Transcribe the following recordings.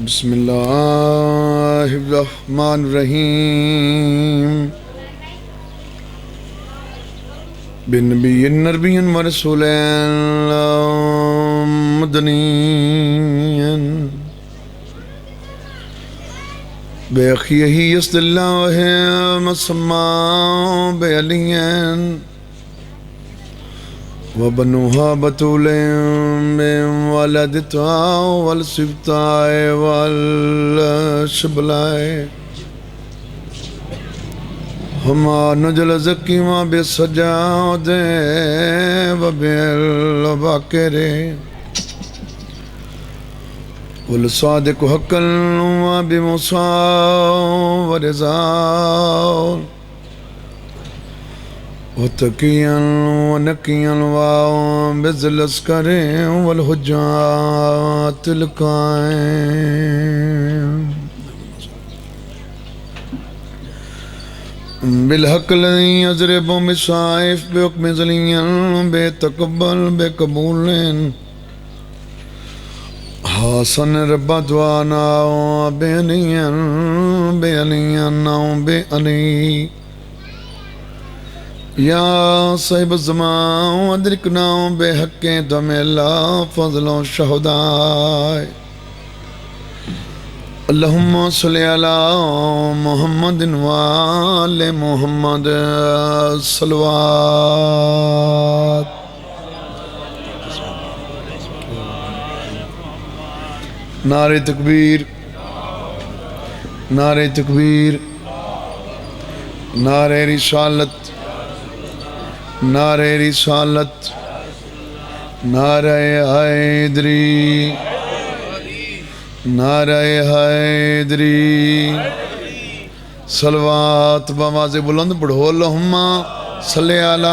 بسم اللہ الرحمن الرحیم بنبی نربی و رسول مدنی بے اخیہی یسد اللہ مسمع بے علین وبنوها بتول والدتها والسبطاء والشبلاء ہما نجل زکیما بسجاد وبالباکر والصادق حقا وبموسى ورضا وتقيا ونقيا وبذل العسكر والحجات القائم بالحق الذي يضرب بالسيف بحكم ذليا بتقبل بقبول حسن رب دعانا بأنيا بأني یا صاحب الزمان ادرکنا بحق دم اللہ فضل و شہداء اللہم صلی علی محمد وآل محمد صلوات نعرہ تکبیر نعرہ تکبیر نعرہ رسالت نعرہ رسالت نعرہ حیدری نعرہ حیدری صلوات بآواز بلند پڑھو اللہم صلی علی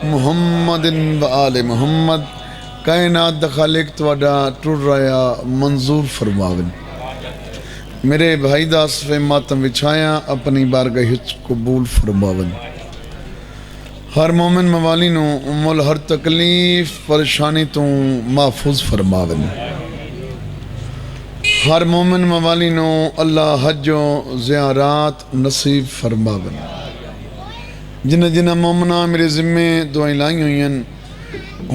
محمد وآل محمد کائنات دا خالق توڑا ٹوڑ رہا منظور فرماون میرے بھائی دا صف ماتم وچھایا اپنی بارگاہ قبول فرماون ہر مومن موالی نو مول ہر تکلیف پریشانی تو محفوظ فرماون ہر مومن موالی نو اللہ حج و زیارات نصیب فرماون جنہ جنہ مومنہ میرے ذمے دعائیں لائی ہوئی ہیں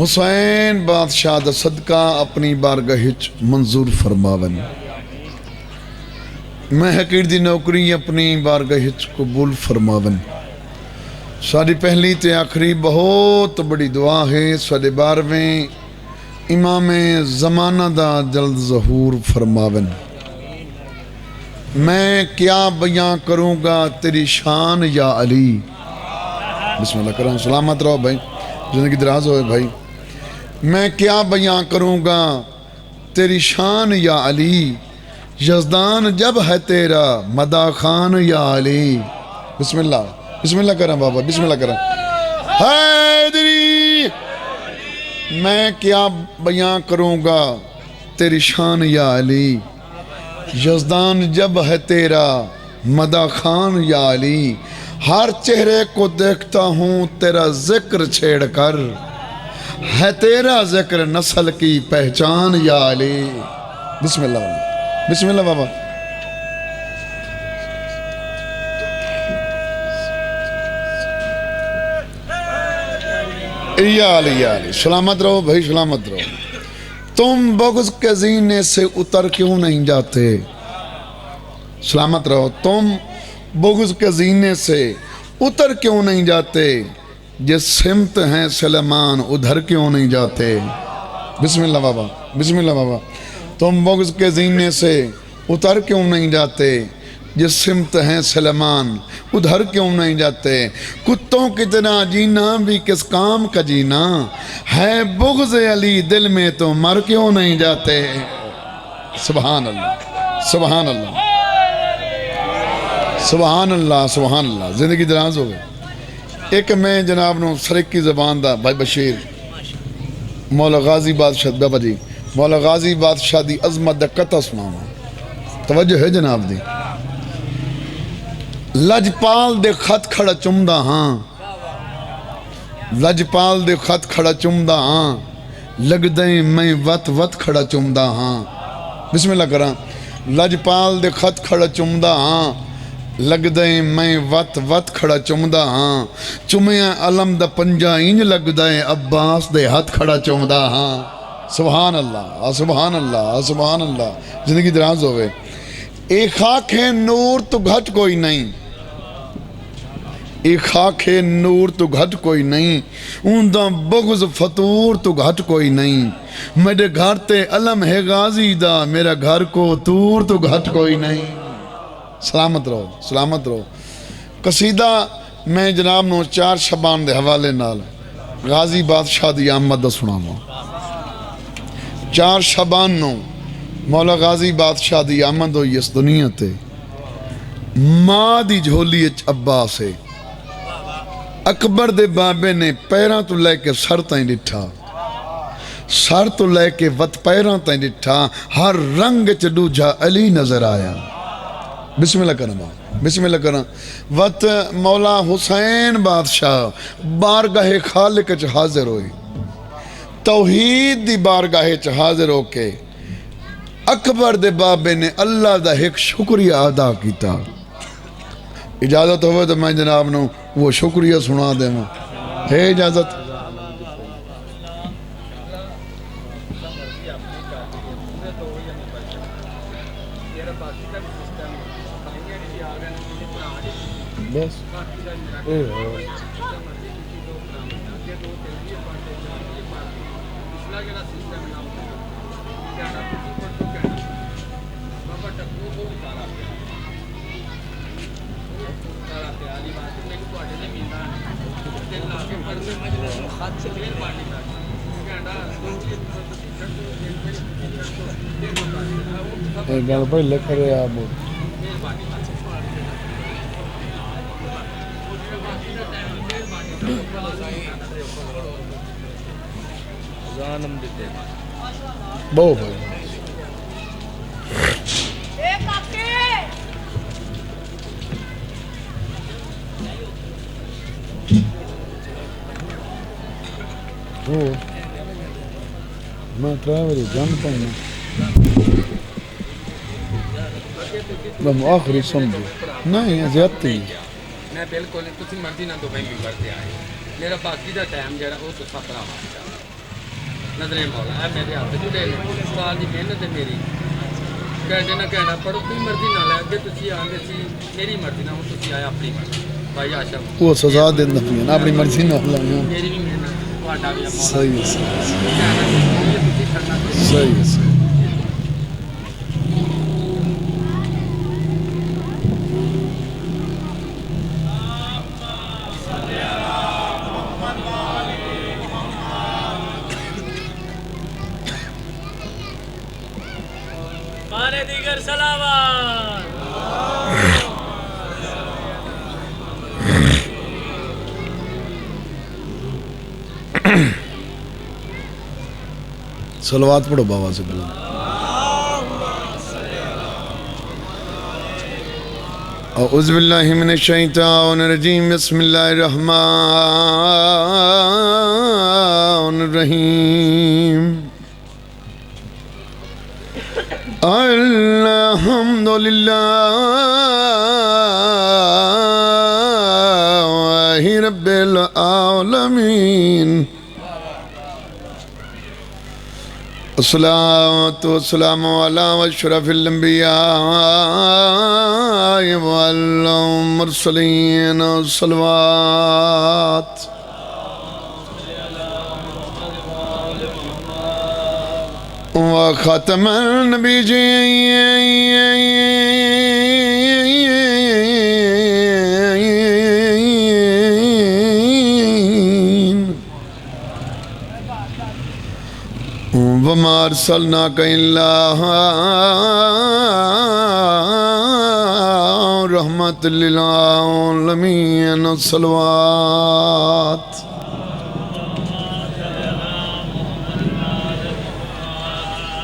حسین بادشاہ دا صدقہ اپنی بارگاہ منظور فرماون میں حقیر دی نوکری اپنی بارگاہ قبول فرماون ساری پہلی تے آخری بہت بڑی دعا ہے سارے بارویں امام زمانہ دا جلد ظہور فرماون میں کیا بیان کروں گا تیری شان یا علی بسم اللہ کرام سلامت رہو بھائی زندگی دراز ہوئے بھائی میں کیا بیان کروں گا تیری شان یا علی یزدان جب ہے تیرا مدہ خان یا علی بسم اللہ کریں بابا بسم اللہ کریں حیدری میں کیا بیان کروں گا تیری شان یا علی یزدان جب ہے تیرا مدہ خان یا علی ہر چہرے کو دیکھتا ہوں تیرا ذکر چھیڑ کر ہے تیرا ذکر نسل کی پہچان یا علی بسم اللہ بابا یا علی سلامت رہو بھائی سلامت رہو تم بغض کے زینے سے اتر کیوں نہیں جاتے سلامت رہو تم بغض کے زینے سے اتر کیوں نہیں جاتے جس سمت ہیں سلیمان ادھر کیوں نہیں جاتے بسم اللہ بابا تم بغض کے زینے سے اتر کیوں نہیں جاتے جس سمت ہیں سلیمان ادھر کیوں نہیں جاتے کتوں کی طرح جینا بھی کس کام کا جینا ہے بغض علی دل میں تو مر کیوں نہیں جاتے سبحان اللہ سبحان اللہ سبحان اللہ سبحان اللہ زندگی دراز ہو گئی ایک میں جناب نو سرک کی زبان دا بھائی بشیر مولا غازی بادشاہ بابا جی مولا غازی بادشاہ دی عظمت دا قطع سناوا توجہ ہے جناب دی لجپال دے خط کھڑا چمدہ ہاں لجپال دے خط کھڑا چمدہ ہاں لگ دیں میں وت کھڑا چمدہ ہاں بسم اللہ کراں لجپال دے خط کھڑا چمدہ ہاں لگ دائیں میں وط وط کھڑا چمدہ ہاں چمیاں علم دا پنجا انج لگ دائیں عباس دے ہاتھ کھڑا چمدہ ہاں سبحان اللہ سبحان اللہ سبحان اللہ زندگی دراز ہوئے ایک خاک ہے نور تو گھٹ کوئی نہیں ایک خاک ہے نور تو گھٹ کوئی نہیں اوندہ بغض فطور تو گھٹ کوئی نہیں میرے گھر تے علم ہے غازی دا میرا گھر کو تور تو گھٹ کوئی نہیں سلامت رہو قصیدہ میں جناب نو 4 شبان دے حوالے نال غازی بادشاہ دی آمد دا سناواں 4 شبان نو مولا غازی بادشاہ دی آمد ہوئی اس دنیا تے ماں دی جھولی اچ عباس ہے اکبر دے بابے نے پیراں تو لے کے سر تائیں ڈٹھا سر تو لے کے وط پیراں تائیں ڈٹھا ہر رنگ چ دوجھا علی نظر آیا بسم اللہ کرنا بسم اللہ کرنا وط مولا حسین بادشاہ بارگاہ خالق چ حاضر ہوئی توحید دی بارگاہ چ حاضر ہو کے اکبر دے بابے نے اللہ دا ایک شکریہ ادا کیتا اجازت ہوئے تو میں جناب نو وہ شکریہ سنا دے میں ہے اجازت بس گل بھائی لکھ رہے آپ بہو بھائی میں ڈرائیوری جانتا ہوں میں آخری سمجھو نہیں زیادتی میں بالکل تسی مرضی نہ دو بھائی ممبر تے آئے میرا باقی دا ٹائم جڑا وہ تو سفرا نظریں مولا ہے میرے ہاتھ جڑے سال دی محنت ہے میری کہنے نہ کہنا پڑھو کوئی مرضی نہ لے اگے تسی آندے سی میری مرضی نہ ہو تسی آیا اپنی مرضی بھائی آشا وہ سزا دین دیں نا اپنی مرضی نہ ہلایا میری بھی محنت تہاڈا بھی مولا صحیح صحیح صحیح دیگر سلاوات صلوات پڑھو بابا سے بلند اعوذ باللہ من الشیطان الرجیم بسم اللہ الرحمن الرحیم الحمدللہ رب العالمین الصلاة والسلام على اشرف الانبیاء والمرسلین صلوات وخاتم النبیین وما ارسلناک الا رحمت للعالمین صلوات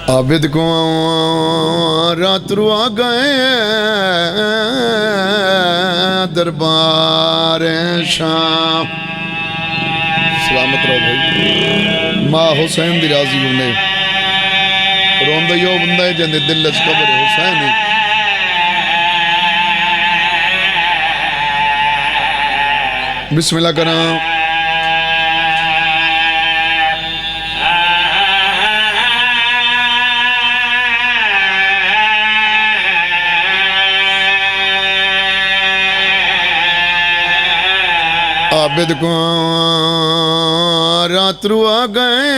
عابد کو رات رو آ گئے دربار شام سلامت رہو بھائی ماں حسین دی راضی ہونے روندہ یو بندہ ہے جندے دل اس قبر حسین ہے بسم اللہ کرام عابد کو رات رو آ گئے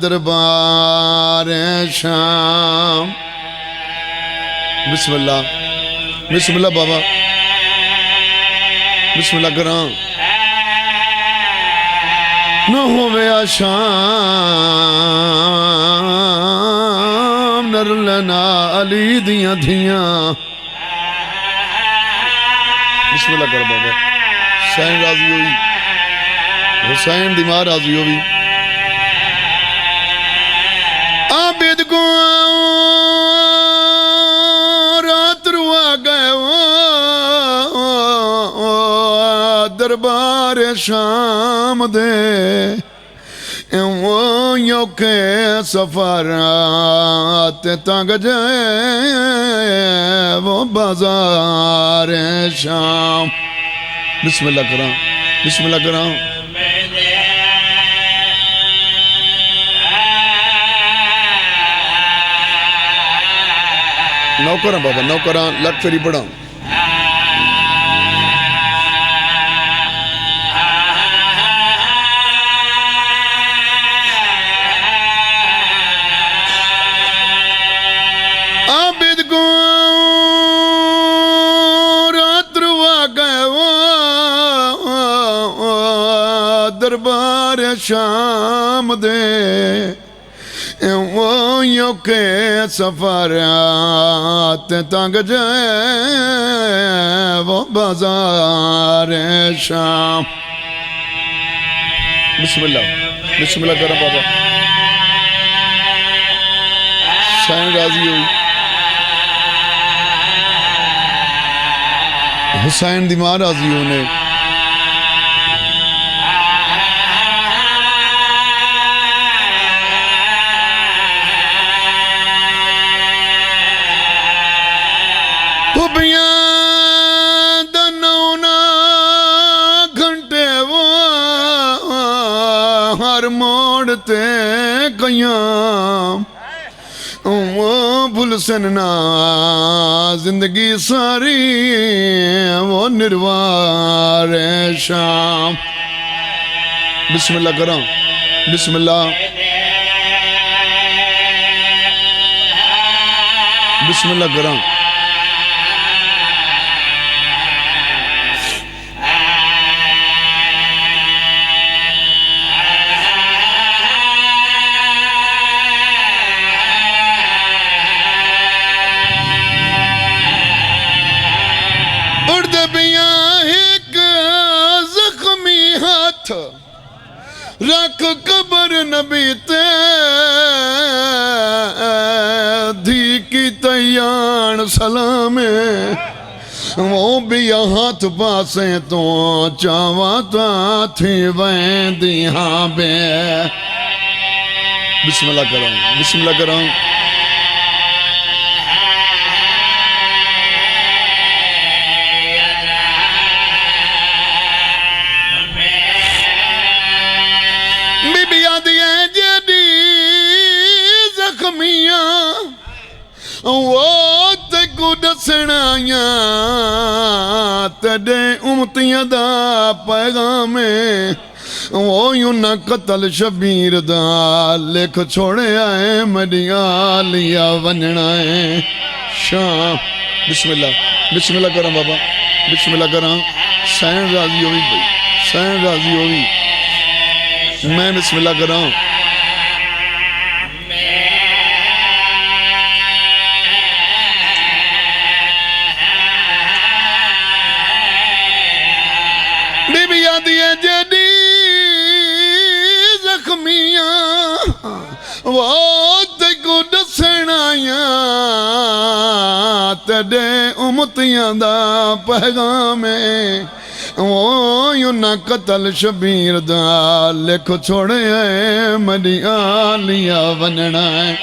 دربار شام بسم اللہ بابا بسم اللہ کرام نہ ہوئے شام نر لینا علی دیاں دھیاں بسم اللہ کر بابا حسین راضی ہوئی حسین دی ماں راضی ہوئی عابد کو رات روا گئے دربار شام دے یوں کے سفرات تنگ جائے وہ بازار شام بسم اللہ کرام بسم اللہ کرام نوکراں بابا نوکراں لگ فری پڑھاں عابد کو رات روا گئے دربار شام دے وہ یوں کے سفرات تنگ جائے وہ بازار شام بسم اللہ کرم بابا حسین راضی ہوئی حسین دی ماں راضی ہونے پھوپیاں دنونا گھنٹے وہ ہر موڑتے قیام وہ بھول سننا زندگی ساری وہ نروار شام بسم اللہ کرام بسم اللہ کرام اڑدے بیاں ایک زخمی ہاتھ رکھ قبر نبی تے دھی کی تیان سلامے وہ بھی ہاتھ پاسے تو چاواتا تھی وین دیہاں بے بسم اللہ کرام بی بی آدھیے جیڑی زخمیاں وہ تے کو دسنایاں تیرے امتیاں دا پیغامیں وہ یوں نہ قتل شبیر دا لکھ چھوڑے آئے مڈیاں لیا وننا ہے شام بسم اللہ کرام بابا بسم اللہ کرام حسین راضی ہوئی بھائی حسین راضی ہوئی میں بسم اللہ کرام بی بی آدھیے جیڑی زخمیاں وہ تے کو دسنایاں تیرے امتیاں دا پیغامیں او یوں نہ قتل شبیر دا لکھ چھوڑے ہیں مری آلیا وننا ہے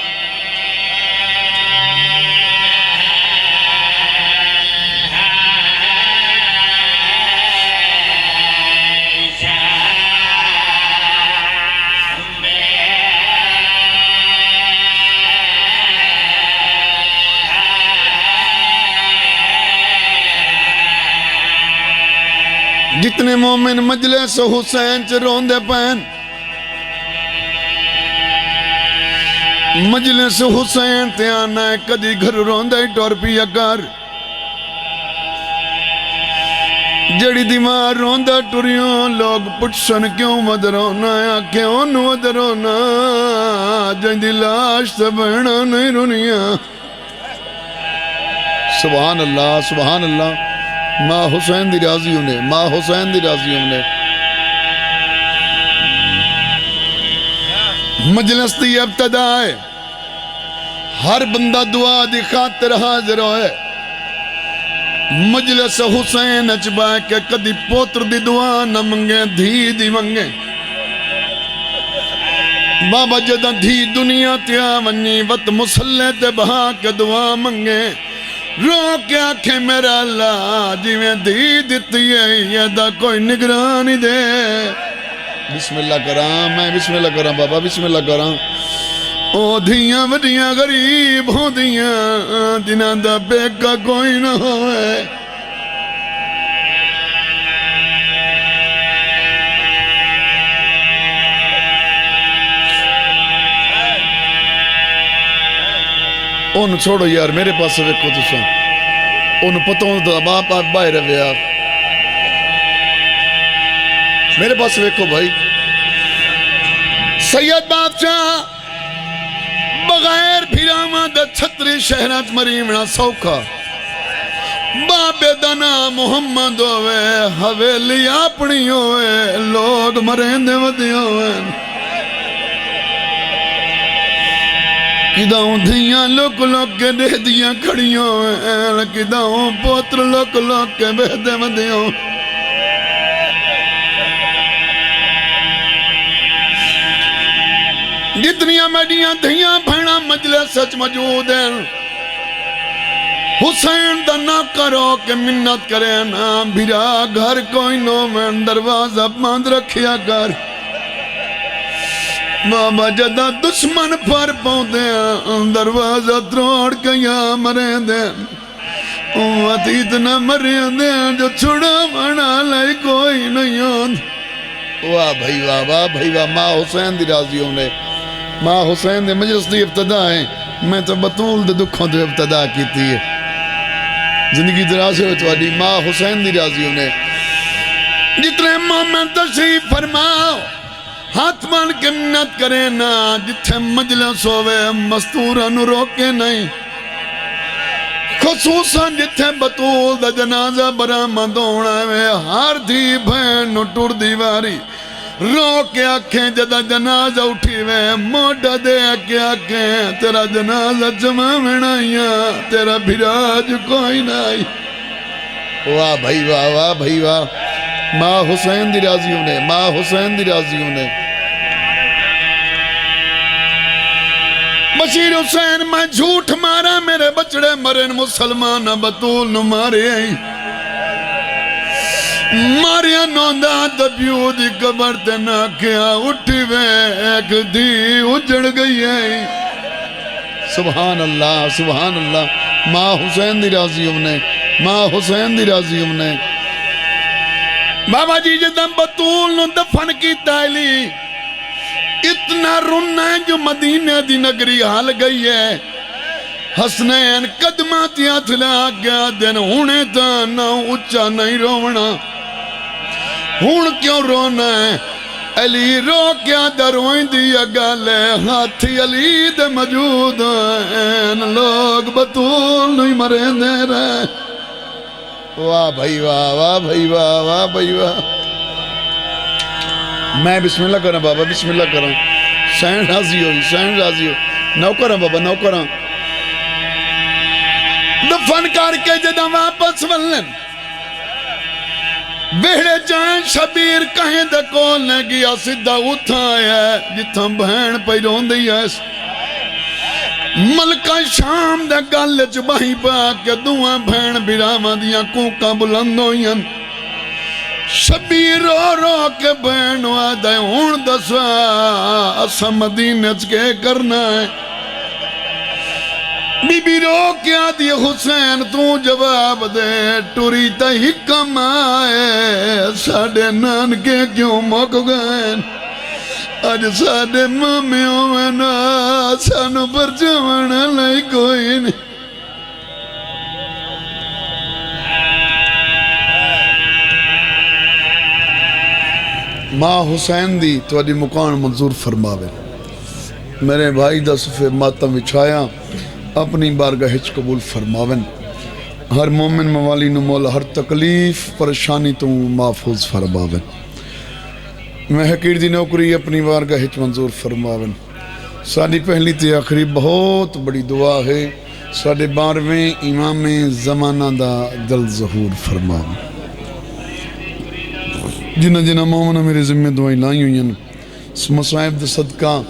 جتنے مومن مجلس حسین چ روندے پین مجلس حسین تے آنا ہے کدی گھر روندے ٹور پیا کر جڑی دیوار روندا ٹریوں لوگ پٹسن کیوں ود رونا ہے کیوں نو ود رونا جن دی لاش تے بہنا نہیں رونیاں سبحان اللہ سبحان اللہ ماں حسین دی راضی ہونے ماں حسین دی راضی ہونے مجلس دی ابتدا ہے ہر بندہ دعا دی خاطر حاضر ہوئے مجلس حسین اچبا کے کدی پوتر دی دعا نہ منگے دھی دی منگے بابا جدہ دھی دنیا تیا ونی وط مسلح تے بہا کے دعا منگے رو کے آنکھیں میرا اللہ جی میں دی دیتی ہے یہ دا کوئی نگرانی دے بسم اللہ کرام میں بسم اللہ کرام بابا بسم اللہ کرام او دھیاں وڈیاں غریب ہوں دیاں جنہاں دا بیک کا کوئی نہ ہوئے اُن چھوڑو یار میرے پاس سے ویکھو تو سن اُن پتوں دا باپ آپ باہر ہے یار میرے پاس سے ویکھو بھائی سید بادشاہ بغیر بھیراما دا چھتری شہرات مریمنا سوکھا بابے دنا محمد ہوئے حویلی اپنی ہوئے لوگ مرین دے ودی ہوئے کداؤں دھیاں لوک لوک کے دے دیاں کھڑیوں ہیں کداؤں پوتر لوک لوک کے بہدے مدیوں جتنیاں میڈیاں دھیاں بھینا مجلس سچ موجود ہیں حسین دا نہ کرو کہ منت کرے نا بھیرا گھر کوئی نو میں دروازہ بند رکھیا کر بابا جدہ دشمن پر پاؤں دروازہ تروڑ کے یا مرے دیں عتیت نہ مرے دیں جو چھڑا بنا لائے کوئی نہیں ہوں واہ بھائی واہ واہ بھائی واہ ماں حسین دی راضی ہونے ماں حسین دے مجلس دی ابتدا ہے میں تو بطول دے دکھوں دے ابتدا کی تھی زندگی دراز ہوئے تو آڈی ماں حسین دی راضی ہونے جتنے مومن تشریف فرماؤ ہاتھ مان کے منت کرے نا جتھے مجلس ہوئے مستورہ نو روکے نہیں خصوصاً جتھے بطول دا جنازہ برآمد ہونا ہے ہر دی بھین نو ٹور دیواری رو کے آنکھیں جدہ جنازہ اٹھی وے موڑا دے کے آنکھیں تیرا جنازہ جمع میں نائیاں تیرا بھراج کوئی نائی واہ بھائی واہ واہ بھائی واہ ماں حسین دی راضی ہونے ماں حسین دی راضی ہونے بشیر حسین میں جھوٹ مارا میرے بچڑے مرن مسلمان بطول نو مارے آئی ماریا نوندا دبیو دی قبر تے نہ کیا اٹھی وے ایک دی اجڑ گئی ہے سبحان اللہ ماں حسین دی راضی ہونے ماں حسین دی راضی ہونے بابا جی جدم بطول نو دفن کی تائلی اتنا رنہ ہے جو مدینہ دی نگری حال گئی ہے حسنین قدمات یاد لیا گیا دن ہونے تا نہ اچھا نہیں رونا ہون کیوں رونا ہے علی رو کیا دروائیں دیا گالے ہاتھی علی دے موجود ہیں لوگ بطول نہیں مرے دے رہے واہ بھائی واہ واہ بھائی واہ واہ بھائی واہ میں بسم اللہ کریں بابا بسم اللہ کریں سین راضی ہو نو کریں بابا نو کریں دفن کر کے جدہ واپس ولن بیڑے جائیں شبیر کہیں دے کول نے گیا سدھا اتھا ہے جتھاں بہن پہ رون دی ہے ملکہ شام دے گل چباہی پا کے دوہاں بہن بیراواں دیاں کوکاں بلند ہوئیں شبیر رو رو کے بہن وعدے ہون دسا اسا مدینہ کے کرنا ہے بی بی رو کیا دی حسین تو جواب دے ٹوری تا حکم آئے ساڑے نان کے کیوں مک گئے آج ساڑے مامیوں میں نا سانو پر جوانا لائی کوئی نہیں ماں حسین دی تو اڈی مکان منظور فرماوے میرے بھائی دا صفحے ماتم وچھایا اپنی بارگاہ ہچ قبول فرماون ہر مومن موالی نو مولا ہر تکلیف پریشانی تو محفوظ فرماون میں حقیر دی نوکری اپنی بارگاہ ہچ منظور فرماون ساڑی پہلی تے آخری بہت بڑی دعا ہے ساڑے 12ویں امام زمانہ دا دل ظہور فرماون جنہ جنہ مومنہ میرے ذمہ دعائیں لائی ہوئیں مصائب دا صدقہ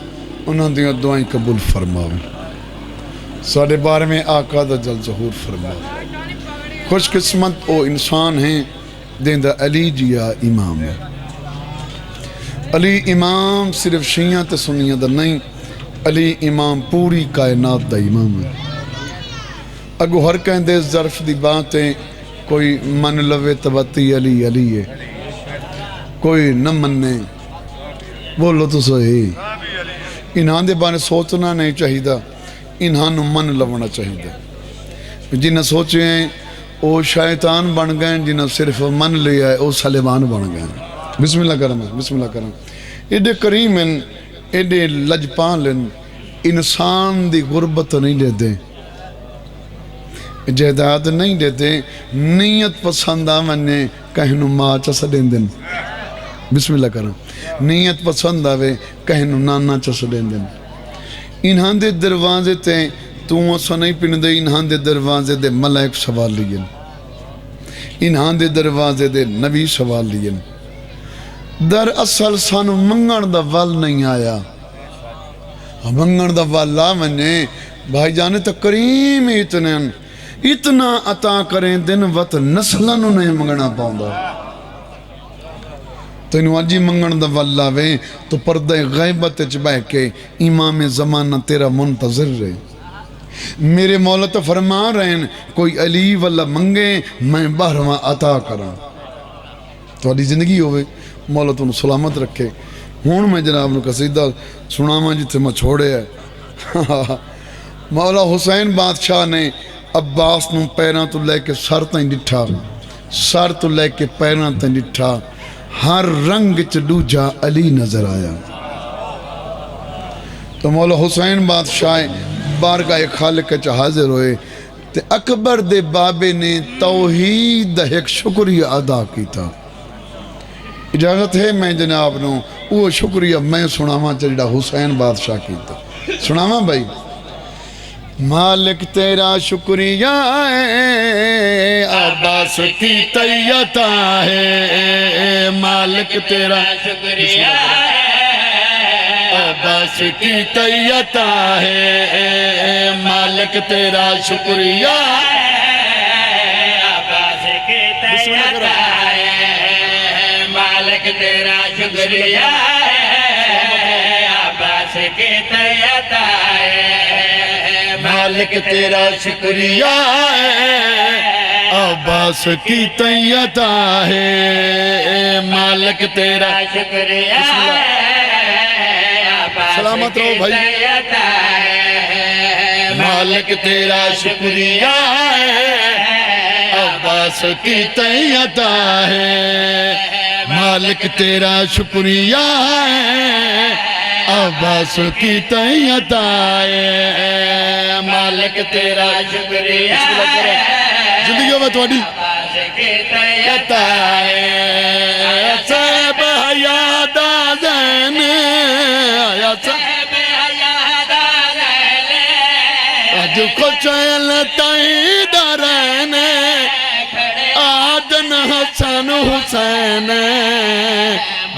انہاں دیاں دعائیں قبول فرماون ساڑھے 12ویں آقا دا جل ظہور فرماون خوش قسمت او انسان ہیں دیندہ علی جیا امام ہے علی امام صرف شیعہ تے سنیہ دا نہیں علی امام پوری کائنات دا امام ہے اگو ہر کہیں دے ظرف دی باتیں کوئی من لوے تبتی علی علی ہے کوئی نہ مننے بولو تو صحیح انہاں دے بانے سوچنا نہیں چاہی دا انہاں نو من لونا چاہی دا جنہ سوچے ہیں او شیطان بن گئے جنہ صرف من لیا ہے او سلیمان بن گئے بسم اللہ کرم بسم اللہ کرم ایڈے کریم ہیں ایڈے لجپال ہیں انسان دی غربت نہیں لے دیں جہداد نہیں دیتے نیت پسند آمنے کہنو ماں چسا دین دن بسم اللہ کرم نیت پسند آوے کہنو نانا چسا دین دن انہاں دے دروازے تے تو اسا نہیں پن دے انہاں دے دروازے دے ملائک سوال لین انہاں دے دروازے دے نبی سوال لین در اصل سانو منگن دا وال نہیں آیا منگن دا وال لا منے بھائی جانے تا کریم اتنا عطا کریں دن وقت نسلانو نہیں منگنا پاؤں دا تو انہوں آجی منگن دا واللہ تو پردہ غیبت چبہ کے امام زمانہ تیرا منتظر رہے میرے مولا تو فرما رہے ہیں کوئی علی واللہ منگے میں باہرواں عطا کرا تو علی زندگی ہوئے مولا تو انہوں سلامت رکھے ہون میں جناب نے قصیدہ سناما جتے میں چھوڑے ہے مولا حسین بادشاہ نے عباس نو پیران تو لے کے سر تائیں ڈٹھا سر تو لے کے پیران تائیں ڈٹھا ہر رنگ چڈو جا علی نظر آیا تو مولا حسین بادشاہ بارگاہ خالق چا حاضر ہوئے تے اکبر دے بابے نے توحید ایک شکریہ ادا کی تھا اجازت ہے میں جناب نو وہ شکریہ میں سناما چلڈا حسین بادشاہ کی تھا سناما بھائی مالک تیرا شکریہ ہے عباس کی طیعتا ہے مالک تیرا شکریہ ہے عباس کی طیعتا ہے مالک تیرا شکریہ ہے عباس کی طیعتا ہے مالک تیرا شکریہ ہے عباس کی طیعتا ہے مالک تیرا شکریہ ہے عباس کی طیعتا ہے مالک تیرا شکریہ ہے سلامت رہو بھائی مالک تیرا شکریہ ہے عباس کی طیعتا ہے مالک تیرا شکریہ ہے عباس کی طیعتا ہے مالک تیرا شکریہ زندگی میں تھوڑی عباس کی طیعتا ہے صاحب حیات آزین آیا صاحب حیات آزین آج کو چیل تائید رہنے آدن حسین حسن حسین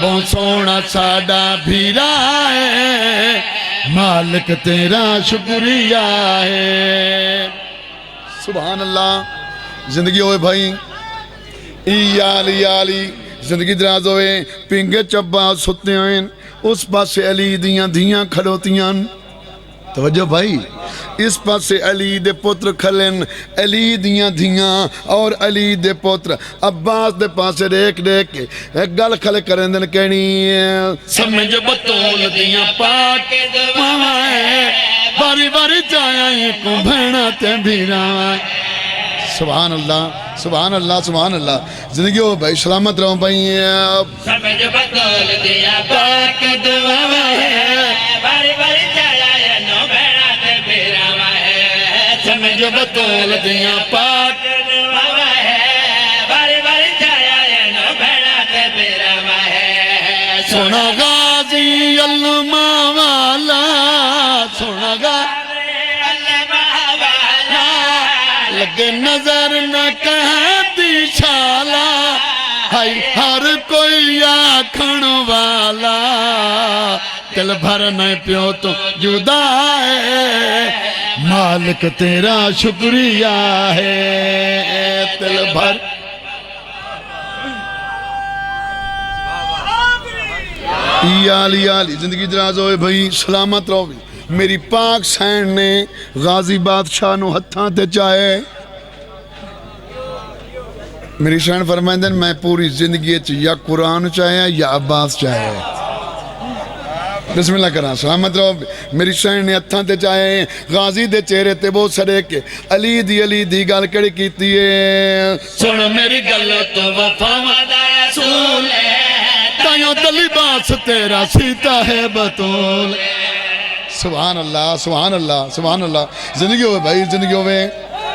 بہت سونا ساڈا بھیرا ہے مالک تیرا شکریہ ہے سبحان اللہ زندگی ہوئے بھائی علی زندگی دراز ہوئے پنگے چبا ستے ہوئے اس پاسے علی دیاں دھیاں کھڑوتیاں توجہ بھائی اس پاسے علی دے پتر کھلن علی دیاں دھیاں اور علی دے پتر عباس دے پاسے ریک ریک گل کھلے کرن دن کہنی سمجھ بطول دیاں پاک ماوائے باری باری جایا ایک بھینا تے بھینا سبحان اللہ سبحان اللہ سبحان اللہ زندگی ہو بھائی سلامت رہو بھائی سمجھ بطول دیا پاک دعا ہے باری باری جایا نو بھیڑا تے بھیرا ہے سمجھ بطول دیا پاک دعا ہے باری باری جایا نو بھیڑا تے بھیرا ہے سونا غازی علمہ والا سونا غازی لگے نظر نہ کہتی شالا ہائی ہر کوئی آکھن والا دل بھرنے پیو تو جدا ہے مالک تیرا شکریہ ہے دل بھر علی زندگی دراز ہوئے بھائی سلامت رہو بھی میری پاک سین نے غازی بادشاہ نو ہتھاں تے چاہے میری سین فرمائندن میں پوری زندگی یا قرآن چاہے یا عباس چاہے بسم اللہ کرنا سلامت رہو میری سین نے ہتھاں تے چاہے غازی دے چہرے تے وہ سرے کے علی دی گل کڑی کیتی ہے سن میری گل تو وفا رسول تائیوں دلی باس تیرا سیتا ہے بطول سبحان اللہ سبحان اللہ سبحان اللہ زندگی ہوئے بھائی زندگی ہوئے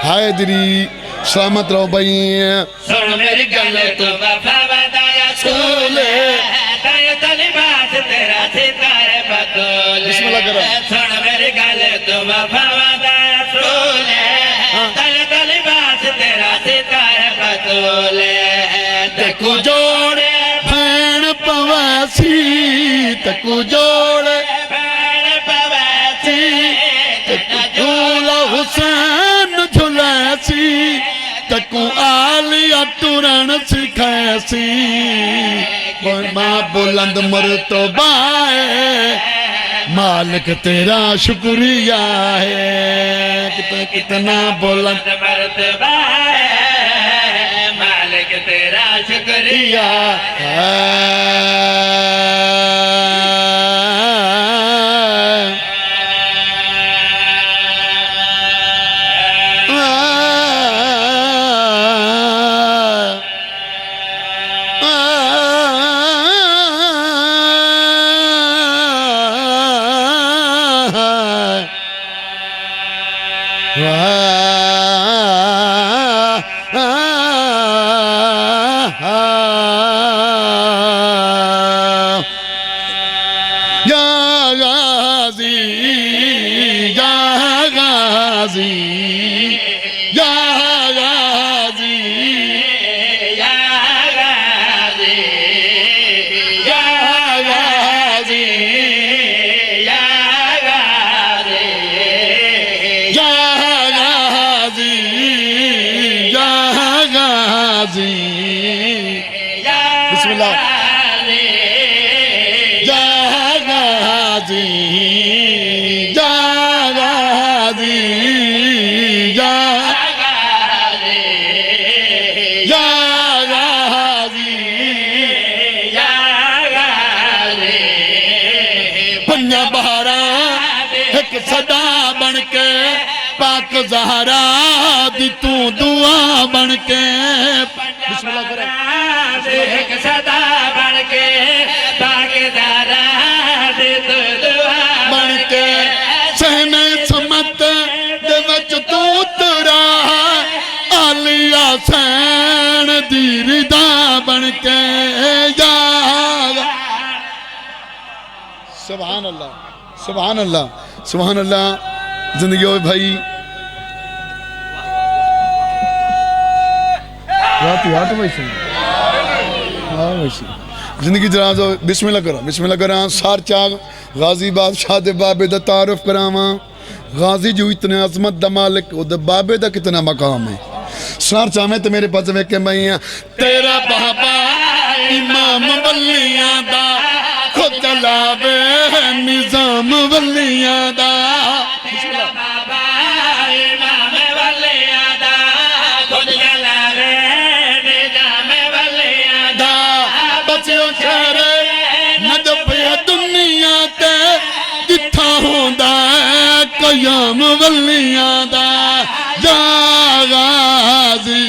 ہائے دری سلامت رہو بھائی سن میری گل تو وفا بدایا سول تائیوں دلی باس تیرا سیتا ہے بطول بسم اللہ کرو سن میری گل تو وفا بدایا سول تائیوں دلی باس تیرا سیتا ہے بطول تکو جوڑے بھین پواسی تکو جوڑے جھولا حسین جھولیسی تکو آلیا ٹورن سکھیسی کوئی ماں بلند مرتبہ ہے مالک تیرا شکریہ ہے کتنا بلند مرتبہ ہے مالک تیرا شکریہ ہے بسم اللہ جا غازی جا غازی جا غازی جا غازی پنجا بہارا ایک صدا بن کے پاک زہرا دی تو دعا بن کے بسم اللہ کریں ایک صدا بن کے پاک زہرا دی تو دعا بن کے سہنے سمت دے وچ تو ترا آلیا سین دی ردا بن کے سبحان اللہ سبحان اللہ سبحان اللہ زندگی ہوئے بھائی رات یاد ویسے ہاں ویسے زندگی دراز ہو بسم اللہ کرا سار چاغ غازی بادشاہ دے بابے دا تعارف کراواں غازی جو اتنے عظمت دا مالک او دے بابے دا کتنا مقام ہے سار چاہمیں تو میرے پاس ویکے میں تیرا بابا امام ولیاں دا خود چلاوے نظام ولیاں دا تیرا بابا امام ولیاں دا خود چلاوے نظام ولیاں دا بچیوں چہرے ندپیا دنیا تے جتھا ہوندا ہے قیام ولیاں دا جا غازی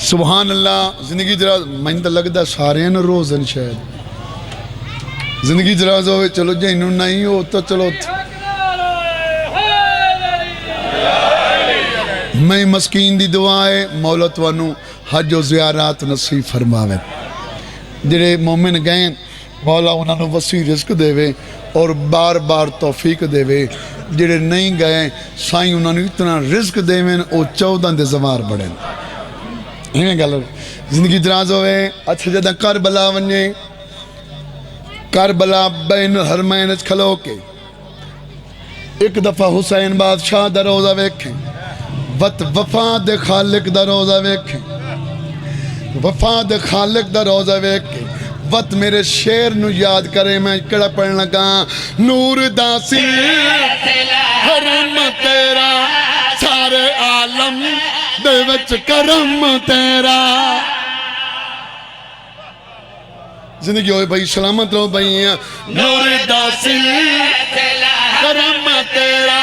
سبحان اللہ زندگی دراز میں تو لگتا سارے ہیں روزن شاید زندگی دراز ہوئے چلو جنہوں نہیں ہو تو چلو میں مسکین دی دعائے مولا توانو حج و زیارات نصیب فرماوے جڑے مومن گئے مولا انہوں نے وسیع رزق دے وے اور بار بار توفیق دے وے جڑے نہیں گئے سائیں انہوں نے اتنا رزق دے وے او 14 دے زوار بڑھیں ہمیں گل زندگی دراز ہوئے اچھا جدہ کربلا ونجے کربلا بین الحرمین کھلو کے ایک دفعہ حسین بادشاہ دا روزہ ویکھیں وفاد خالق دا روزہ ویکھیں وفاد خالق دا روزہ ویکھیں وقت میرے شیر نو یاد کرے میں کڑا پڑھن لگا نور داسی حرم تیرا سارے عالم دے وچ کرم تیرا زندگی ہوئے بھائی سلامت رہو بھائی نور داسی کرم تیرا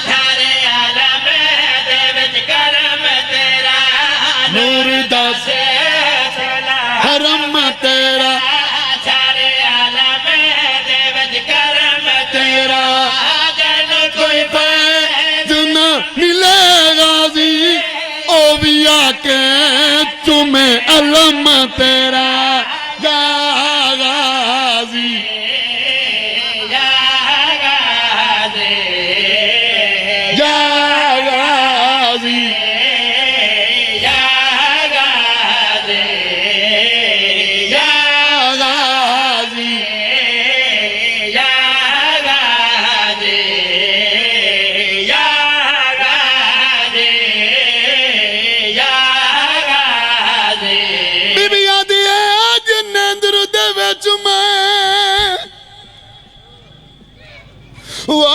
سارے عالم دے وچ کرم تیرا نور داسی حرم تیرا سارے عالم دے وچ کرم تیرا جن کوئی فیض نہ ملے غازی او بھی آکے تمہیں علم تیرا یا غازی یا غازی یا غازی یا غازی یا غازی یا غازی یا غازی یا غازی بی بی آدھی ہے آج نیندر دے ویچ میں وہ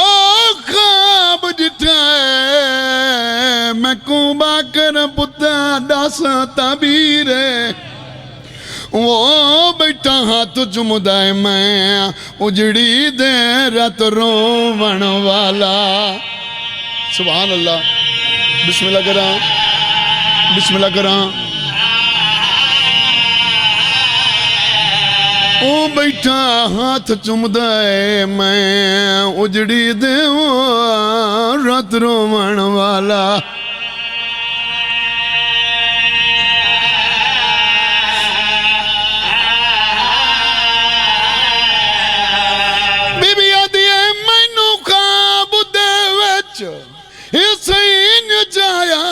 خواب جٹھائے میں کوبا کر پتا ڈاسا تعبیر ہے وہ بیٹھا ہاتھ چمدائے میں اجڑی دے رات روون والا سبحان اللہ بسم اللہ کرام بسم اللہ کرام او بیٹھا ہاتھ چمدائے میں اجڑی دے رات روون والا بی بی آدھی ہے مینو خواب دے وچ حسین جایا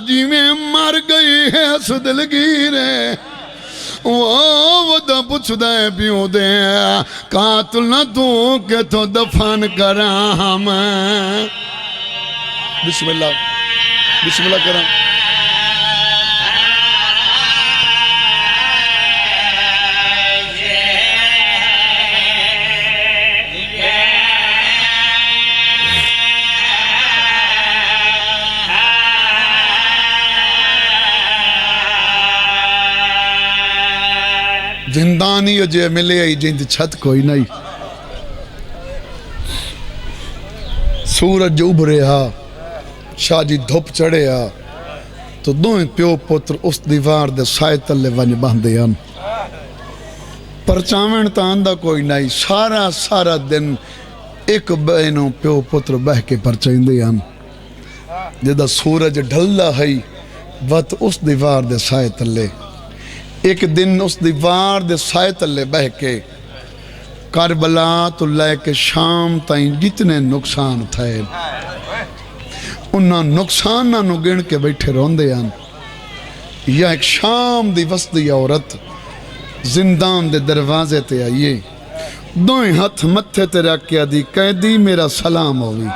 جی میں مر گئی ہے اس دلگیرے وہ ودا پوچھ دے پیوں دے قاتل نہ تو کہ تو دفن کراں میں بسم اللہ کراں زندانی جو ملے آئی جند چھت کوئی نہیں سورج ابھرے ہا شاہ جی دھوپ چڑھے ہا تو دوئیں پیو پتر اس دیوار دے سائے تلے ونج باندھے ہن پرچاوین تاندہ کوئی نہیں سارا دن ایک بینوں پیو پتر بہ کے پرچائیں دے ہن جدہ سورج ڈھلا ہے وقت اس دیوار دے سائے تلے ایک دن اس دیوار دے سائے تلے بہ کے کربلا تو لے کے شام تائیں جتنے نقصان تھے انہاں نقصاناں نو گن کے بیٹھے روندے ہیں. یا ایک شام دی وسطی عورت زندان دے دروازے تے آئیے دوئیں ہاتھ متھے تے رکھ کے دی قیدی میرا سلام ہوئی.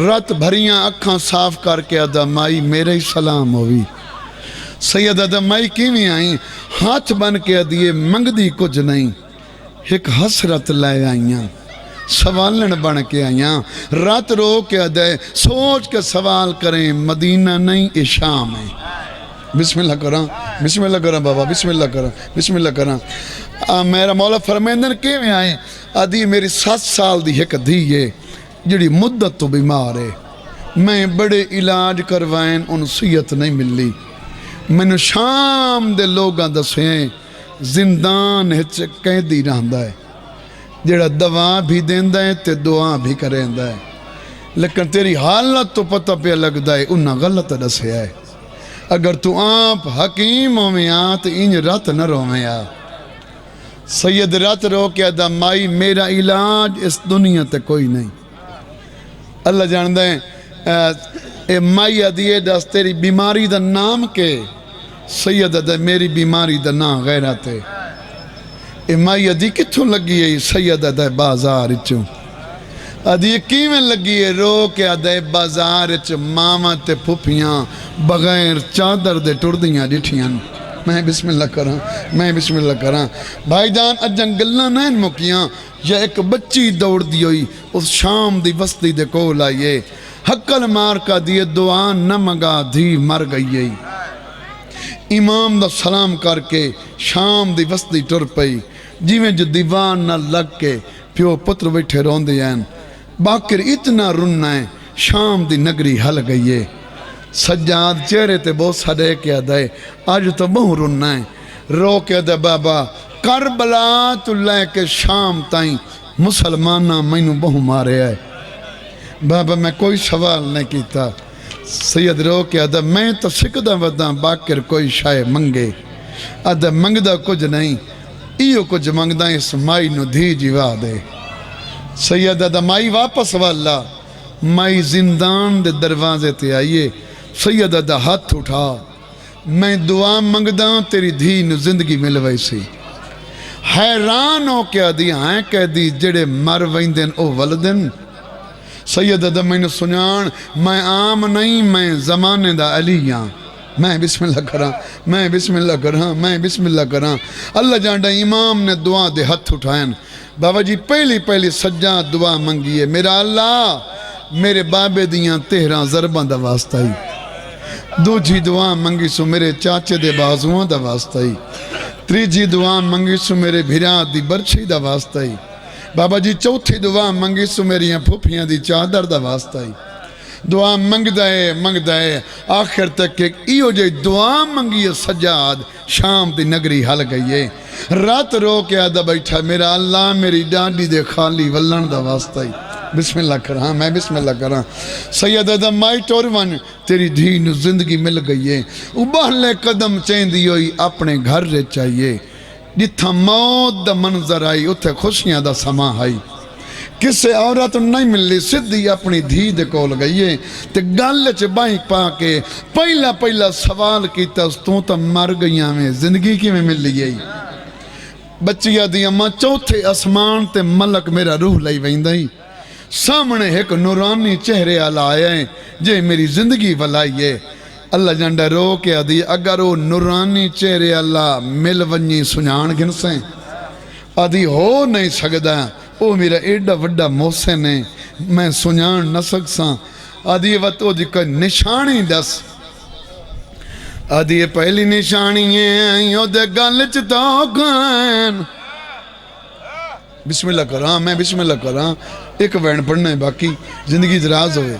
رات بھریاں اکھاں صاف کر کے ادا مائی میرا ہی سلام ہوئی. سید ادا مائی کیویں آئیں ہاتھ بن کے دیے منگ دی کچھ نہیں ایک حسرت لے آئیاں سوالن بن کے آئیاں رات رو کے دے سوچ کے سوال کریں مدینہ نہیں یہ شام ہے. بسم اللہ کریں بابا بسم اللہ کریں. میرا مولا فرمیندن کیویں آئیں آدھی میری 7 سال دی ایک دھی ہے جڑی مدت تو بیمار ہے میں بڑے علاج کروائیں ان صحت نہیں ملی میں نے شام دے لوگاں دسیں زندان ہچ قیدی رہندا ہے جڑا دوا بھی دیندا ہے تے دعا بھی کریندا ہے لیکن تیری حالت تو پتہ پہ لگدا ہے انہاں غلط دسیا ہے. اگر تو آپ حکیم ہویں آ تو انج رات نہ رویں آ. سید رات رو کے ادا مائی میرا علاج اس دنیا تے کوئی نہیں. اللہ جاندہ ہے اے مائی ادیے دس تیری بیماری دا نام کے سید ادا میری بیماری دا نام غیرت ہے. اے مائی ادی کتھوں لگی ہے سید ادا بازار چوں ادی کیویں لگی ہے رو کے ادا بازار چ ماما تے پھپھیاں بغیر چادر دے ٹردیاں ڈٹھیاں. میں بسم اللہ کراں بھائی جان اجن گلاں نہ مکیاں یا ایک بچی دوڑ دی ہوئی اس شام دی بستی دے کول آئیے حقل مار کا دیے دعا نہ مگا دھی مر گئی ہے. امام دا سلام کر کے شام دی بستی ٹر پئی جیویں جو دیوان نہ لگ کے پیو پتر بیٹھے روندے ہیں. باکر اتنا رننا ہے شام دی نگری ہل گئی ہے. سجاد چہرے تے بہت سڑے کے ادائے آج تو بہت رننا ہے رو کے ادائے بابا کربلا تو لے کے شام تائیں مسلمانہ مینوں بہت مارے آئے. بابا میں کوئی سوال نہیں کیتا. سید رو کے ادائے میں تو سکدہ وداں باکر کوئی شائع منگے ادائے منگدہ کچھ نہیں ایو کچھ منگدہ اس مائی نو دھی جیوا دے. سید ادائے مائی واپس والا مائی زندان دے دروازے تے آئیے سید ادا ہاتھ اٹھا میں دعا منگدہ تیری دھی نو زندگی ملوائی سی. حیران ہو کے دی ہیں کہ دی جڑے مر ویندن او ولدن. سید ادا میں نے سنان میں عام نہیں میں زمانے دا علی ہاں. میں بسم اللہ کراں. اللہ جانڈا امام نے دعا دے ہاتھ اٹھائیں. بابا جی پہلی سجاد دعا منگیے میرا اللہ میرے بابے دیاں 13 ضرباں دا واسطہ ہی. دوجی دعا منگی سو میرے چاچے دے بازوان دا واسطہ ہی. تریجی دعا منگی سو میرے بھیرا دی برچھی دا واسطہ ہی. بابا جی چوتھی دعا منگی سو میری پھوپھیاں دی چادر دا واسطہ ہی. دعا منگ دائے آخر تک ایک ایو جے دعا منگی سجاد شام دی نگری حل گئی ہے. رات رو کے آدھا بیٹھا میرا اللہ میری ڈاڈی دے خالی ولن دا واسطہ ہی. بسم اللہ کراں میں بسم اللہ کراں. سید ادا مائی ٹورون تیری دھی نو زندگی مل گئی ہے. ابہلے قدم چیندی ہوئی اپنے گھر رے چاہیے جتھا موت دا منظر آئی اتھے خوشیاں دا سما آئی. کسے عورت نہیں ملی سدھی اپنی دھی دے کول گئی ہے تے گل چ بائیں پا کے پہلا سوال کیتا اس تو مر گئیاں میں زندگی کی میں مل گئی. بچیا دی اماں چوتھے اسمان تے ملک میرا روح لئی ویندائی سامنے ایک نورانی چہرے آلائے ہیں جے میری زندگی والائیے. اللہ جانڈا رو کے آدھی اگر وہ نورانی چہرے اللہ مل ونی سنان گنسیں آدھی ہو نہیں سکدا او میرا ایڈا وڈا محسن ہے میں سنان نہ سکساں. آدھی وقت وہ دی کوئی نشانی دس. آدھی پہلی نشانی ہے یو دے گلچ توکن. بسم اللہ کراں میں بسم اللہ کراں ایک وین پڑھنا ہے باقی زندگی دراز ہوئے.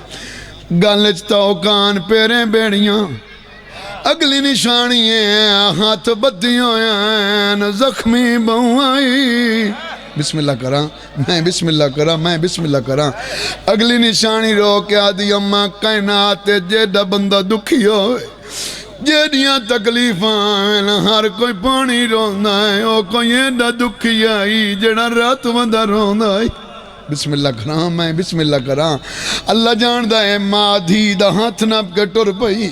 گلچ توکان پیریں بیڑیاں اگلی نشانی ہے ہاتھ بدیوں ہیں زخمی بہوائی. بسم اللہ کراں میں بسم اللہ کراں. اگلی نشانی رو کے آدھی اماں کائنات جیڑا بندہ دکھی ہوئے جیڑیاں تکلیفاں ہر کوئی پانی روندا ہے او کوئی ایڈا دکھی آئی جڑا رات وندا روندا ہے بسم اللہ کراں میں بسم اللہ کراں اللہ جاندا ہے ماں دھی دا ہاتھ نپ کے ٹر پئی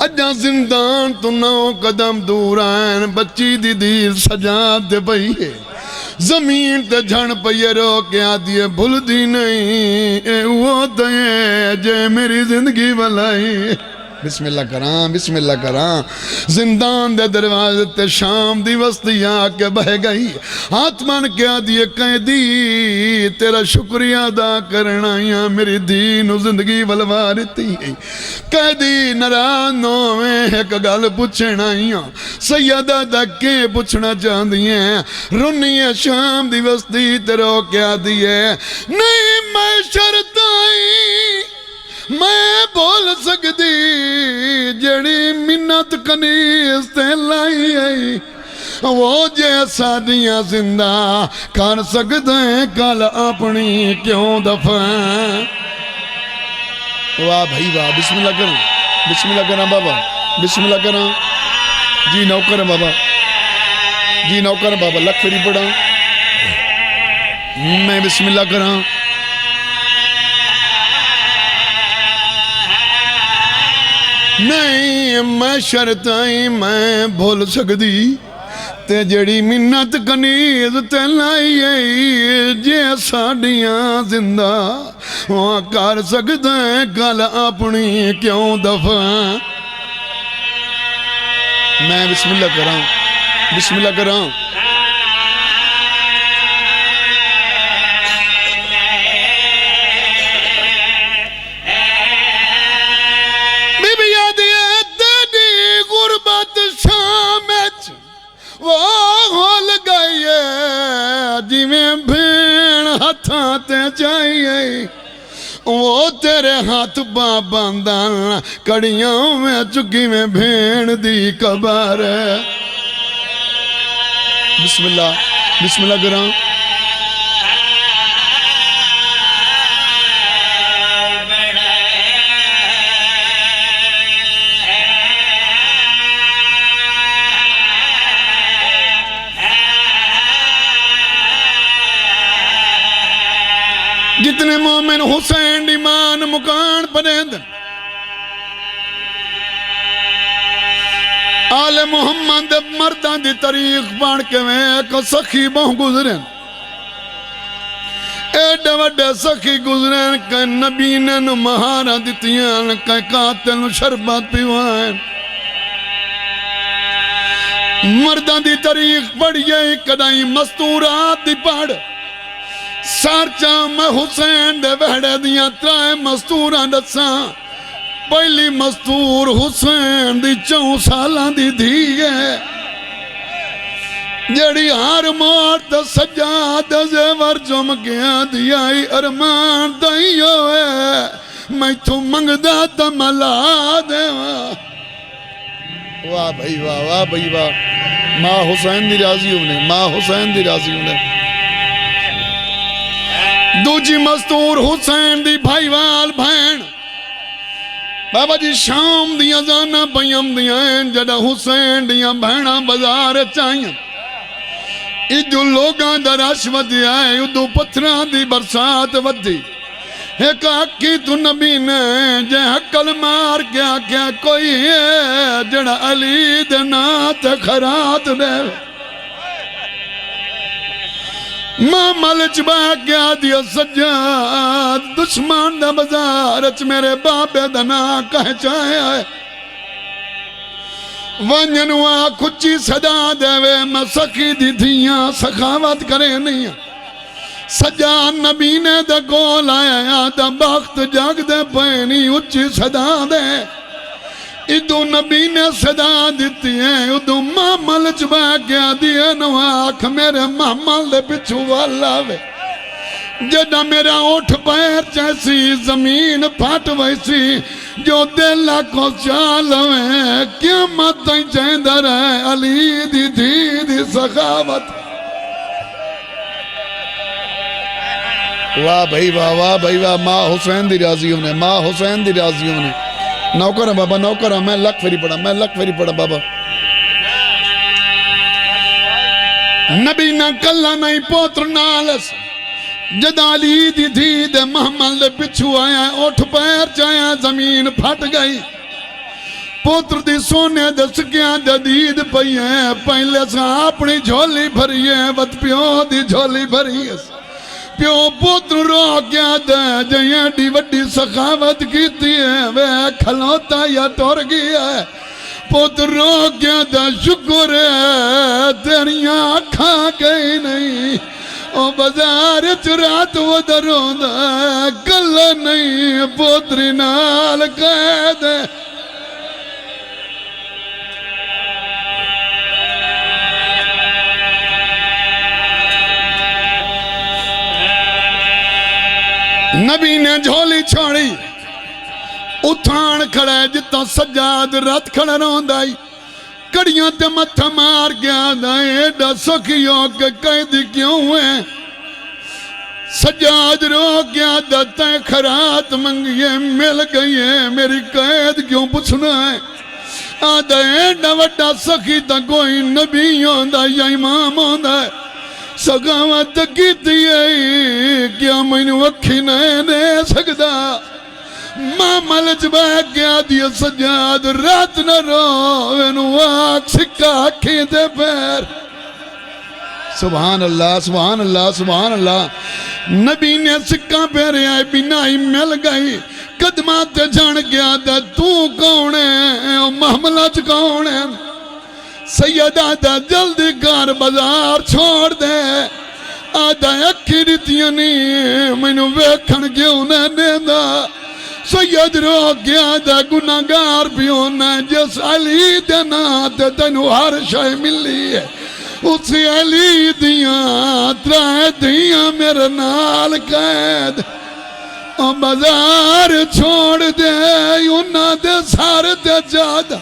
اجاں زندان تو 9 قدم دور آئیں بچی دی دیر سجاد دے پئی ہے زمین تے جھن پئی رو کے آدھی بھول دی نہیں اے وہ تے جے میری زندگی بلائی بسم اللہ کراں زندان دے دروازے تے شام دی وسطی آ کے بہ گئی ہاتھ مان کے آدھی قیدی تیرا شکریہ ادا کرنا یا میری دین و زندگی بلوارتی قیدی نرانو میں ایک گل پوچھنا یا سیدہ دا کے پوچھنا چاہتی ہیں رنی ہے شام دی وسطی تیرو کے آدھی ہے نہیں میں شرط آئی میں بول سکتی جڑی منت کنیز تے لائی آئی وہ جیسا دیاں زندہ کر سکتے ہیں کل اپنی کیوں دفع واہ بھائی واہ بسم اللہ کرنا بابا بسم اللہ کرنا جی نوکر بابا جی نوکر بابا لکھ فری پڑھا میں بسم اللہ کرنا نہیں میں شرط آئی میں بھول سکتی تے جڑی منت کنیز تے لائی آئی جے ساڑیاں زندہ وہاں کر سکتے ہیں کل اپنی کیوں دفع میں بسم اللہ کراں وہ ہول گئی ہے جی میں بھین ہاتھاں تے چاہیے وہ تیرے ہاتھ باندھن کڑیاں میں چکی میں بھین دی کبار ہے بسم اللہ کراں جتنے مومن حسین ایمان مکان پڑھیں آل محمد مردان دی تاریخ پڑھ کے میں ایک سخی بہن گزریں ایڈے وڈے سخی گزریں کہ نبی نے مہارہ دیتیاں کہ قاتل شربت پیوائیں مردان دی تاریخ پڑھئے کدائیں مستورات دی پڑھ سارچہ میں حسین دے بہڑے دیاں ترائے مستوران دساں پہلی مستور حسین دی 4 سالاں دی دھی ہے جڑی ہر موت سجاد زیور چم گیا دیائی ارمان دائیو ہے میں تو منگدہ تا ملا دے واہ بھائی واہ بھائی واہ ماں حسین دی راضی ہونے دوجی مستور حسین دی بھائی وال بھین بابا جی شام دیاں زانا پیم دیاں جڑا حسین دیاں بھینا بزار چاہیاں ایجو لوگاں در اشوت آئے ادو پتھران دی برسات ودی ایک اکی تو نبی نے جے حقل مار کیا کوئی ہے جڑا علی دنات خرات دے ماں ملچ با کیا دیا سجاد دشمن دا بزارچ میرے بابے دنا کہہ چاہے آئے ونجنوا کچھی صدا دے وے میں سخی دی دھیاں سخاوت کرے نہیں سجان نبی نے دے گول آیا دا بخت جاگ دے پینی اچھی صدا دے ادو نبی نے صدا دیتی ہے ادو مامل چبا گیا دیا نواک میرے مامل دے پچھو والا وے جڑا میرا اٹھ پیر جیسی زمین پھٹ ویسی جو دل کو چالوے قیامت تائیں چیندر ہے علی دی دی سخاوت واہ بھائی واہ ماں حسین دی راضی ہونے نوکر ہے بابا نوکر ہے، میں لکھ فری پڑھا بابا. نبی نہ کلا نہیں پوتر نالس جدا علی دی تھی دے محمل دے پچھو آیا اٹھ پیر چایا زمین پھٹ گئی. پوتر دی سونے دے سکیاں جدید پئی ہیں پہلے سا اپنی جھولی بھری ہے وط پیو دی جھولی بھری ہے. پیو پوتر رو گیا دے جیاں ڈی وڈی سخاوت کیتی ہے وہ کھلوتا یا ٹور گیا ہے. پوتر رو گیا دے شکر ہے تیریاں آنکھاں گئی نہیں او بازار چرات وہ دروں دا کل نہیں پوتری نال قید ہے. نبی نے جھولی چھوڑی اتھان کھڑے جتا سجاد رات کھڑا روندائی کڑیاں تے متھا مار گیا دائیں ایڈا سکھیوں کے قیدی کیوں ہیں. سجاد رو گیا دتیں خرات منگیے مل گئی ہے میری قید کیوں پوچھنا ہے. آدھا ایڈا وڈا سکھی تا کوئی نبی ہوندا یا امام ہوندا ہے. سگاوت کیتی ہے کیا میں وکھی نہیں سکدا. ماں ملچ بہ گیا دیا سجاد رات نہ رو وینو آگ سکا اکھیں دے پیر. سبحان اللہ سبحان اللہ سبحان اللہ. نبی نے سکا پیرے آئے بینائی مل گئی قدمات جان گیا دا تو کون ہے محملت کون ہے. سید آدھا جلدی کار بازار چھوڑ دے آدھا اکھی ریتیاں نہیں مینو ویکھن کیوں نہ دینا. سید رو گیا دا گناہگار بھی ہونا جس علی دینا تے تینو ہر شے ملی ہے. اسی علی دیاں ترائے دیاں میرے نال قید بازار چھوڑ دے انہاں دے سار تے جادہ